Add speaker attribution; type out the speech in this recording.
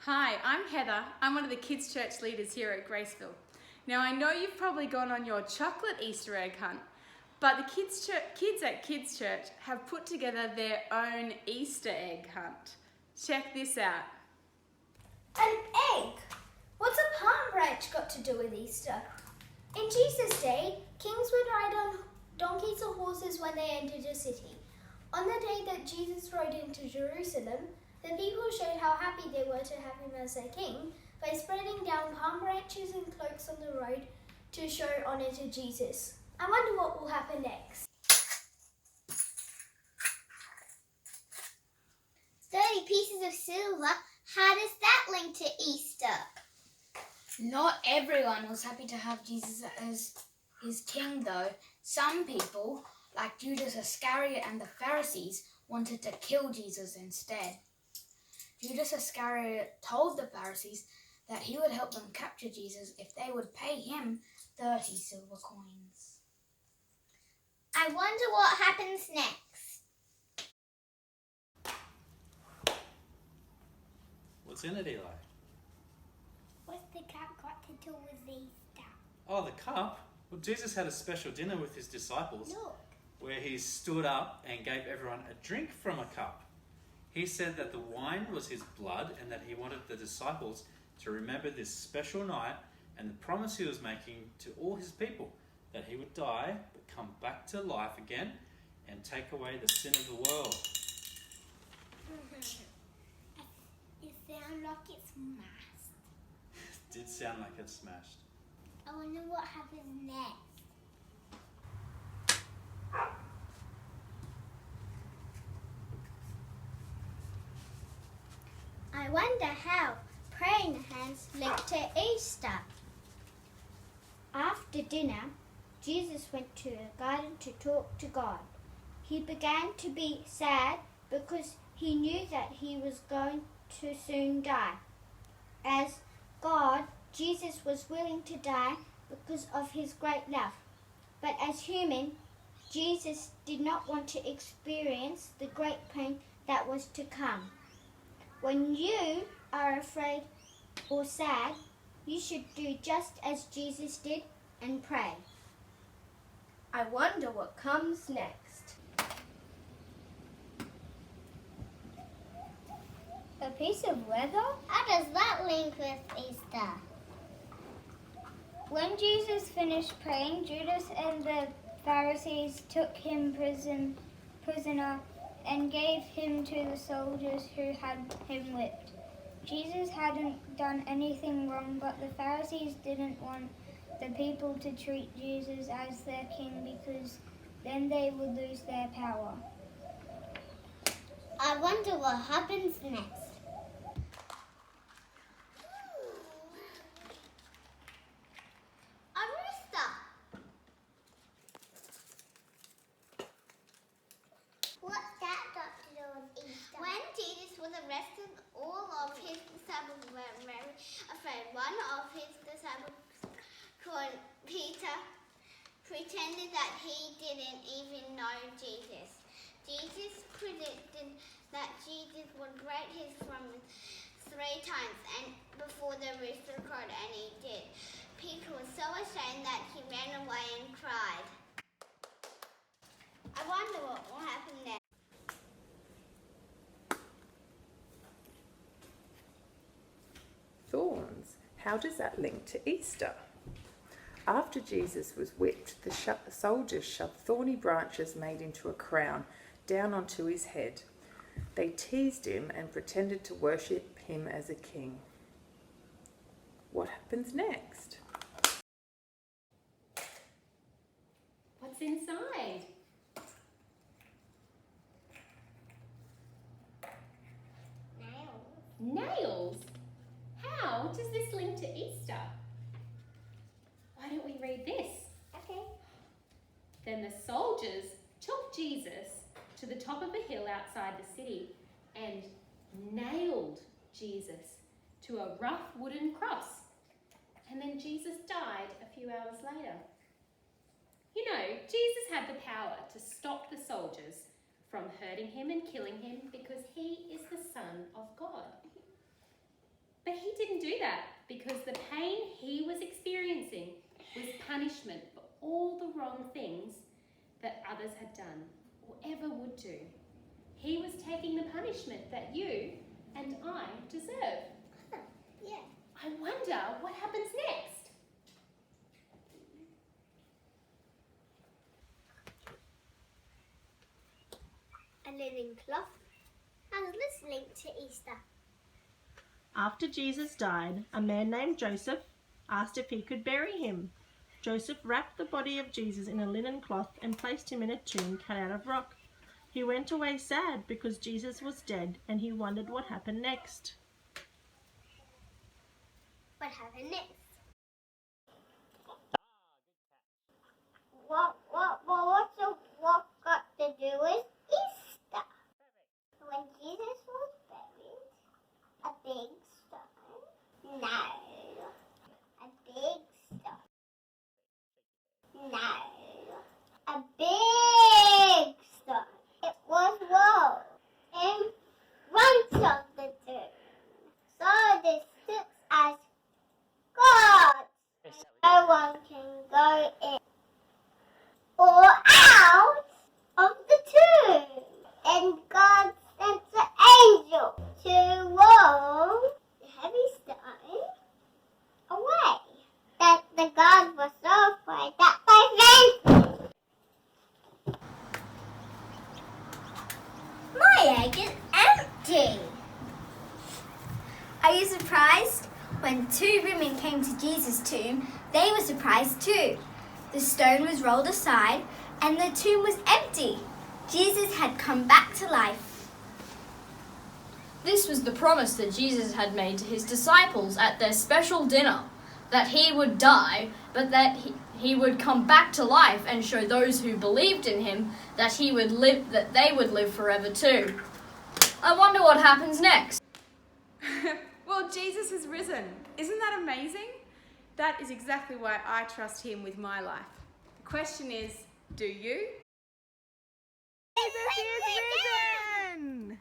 Speaker 1: Hi, I'm Heather. I'm one of the Kids Church leaders here at Graceville. Now I know you've probably gone on your chocolate Easter egg hunt, but the kids at Kids Church have put together their own Easter egg hunt. Check this out.
Speaker 2: An egg? What's a palm branch got to do with Easter? In Jesus' day, kings would ride on donkeys or horses when they entered a city. On the day that Jesus rode into Jerusalem, the people showed how happy they were to have him as their king by spreading down palm branches and cloaks on the road to show honour to Jesus. I wonder what will happen next.
Speaker 3: 30 pieces of silver, how does that link to Easter?
Speaker 4: Not everyone was happy to have Jesus as his king, though. Some people, like Judas Iscariot and the Pharisees, wanted to kill Jesus instead. Judas Iscariot told the Pharisees that he would help them capture Jesus if they would pay him 30 silver coins.
Speaker 3: I wonder what happens next.
Speaker 5: What's in it, Eli?
Speaker 3: What's the cup got to do with Easter?
Speaker 5: Oh, the cup? Well, Jesus had a special dinner with his disciples
Speaker 3: Look.
Speaker 5: where he stood up and gave everyone a drink from a cup. He said that the wine was his blood and that he wanted the disciples to remember this special night and the promise he was making to all his people, that he would die but come back to life again and take away the sin of the world.
Speaker 3: It sounds like it's smashed.
Speaker 5: It did sound like it smashed.
Speaker 3: I wonder what happens next. I wonder how praying hands link to Easter. After dinner, Jesus went to a garden to talk to God. He began to be sad because he knew that he was going to soon die. As God, Jesus was willing to die because of his great love. But as human, Jesus did not want to experience the great pain that was to come. When you are afraid or sad, you should do just as Jesus did and pray.
Speaker 2: I wonder what comes next.
Speaker 3: A piece of leather? How does that link with Easter? When Jesus finished praying, Judas and the Pharisees took him prisoner and gave him to the soldiers who had him whipped. Jesus hadn't done anything wrong, but the Pharisees didn't want the people to treat Jesus as their king because then they would lose their power. I wonder what happens next. When Jesus was arrested, all of his disciples were very afraid. One of his disciples, called Peter, pretended that he didn't even know Jesus. Jesus predicted that Jesus would break his promise 3 times and before the rooster crowed, and he did. Peter was so ashamed that he ran away and cried. I wonder what will happen next.
Speaker 6: Thorns. How does that link to Easter? After Jesus was whipped, the soldiers shoved thorny branches made into a crown down onto his head. They teased him and pretended to worship him as a king. What happens next?
Speaker 1: What's inside? Nails? How does this link to Easter? Why don't we read this?
Speaker 3: Okay.
Speaker 1: Then the soldiers took Jesus to the top of a hill outside the city and nailed Jesus to a rough wooden cross. And then Jesus died a few hours later. You know, Jesus had the power to stop the soldiers from hurting him and killing him because he is the Son of God. But he didn't do that because the pain he was experiencing was punishment for all the wrong things that others had done or ever would do. He was taking the punishment that you and I deserve.
Speaker 2: Yeah.
Speaker 1: I wonder what happens next.
Speaker 2: A linen cloth. How does this link to Easter?
Speaker 7: After Jesus died, a man named Joseph asked if he could bury him. Joseph wrapped the body of Jesus in a linen cloth and placed him in a tomb cut out of rock. He went away sad because Jesus was dead, and he wondered what happened next.
Speaker 2: What happened next? What's the walk got to do with Easter? When Jesus was buried, a big stone? No. A big stone? No. A big stone. It was rolled in front of the tomb. So this looks as God. No one can go in or out of the tomb. And God sent the angel to roll the heavy stone away. That the God was so afraid that they fainted. My egg is empty. Are you surprised? When two women came to Jesus' tomb, they were surprised too. The stone was rolled aside and the tomb was empty. Jesus had come back to life.
Speaker 8: This was the promise that Jesus had made to his disciples at their special dinner, that he would die, but that he would come back to life and show those who believed in him that he would live, that they would live forever too. I wonder what happens next.
Speaker 9: Well, Jesus has risen. Isn't that amazing? That is exactly why I trust him with my life. The question is, do you?
Speaker 6: Jesus is risen!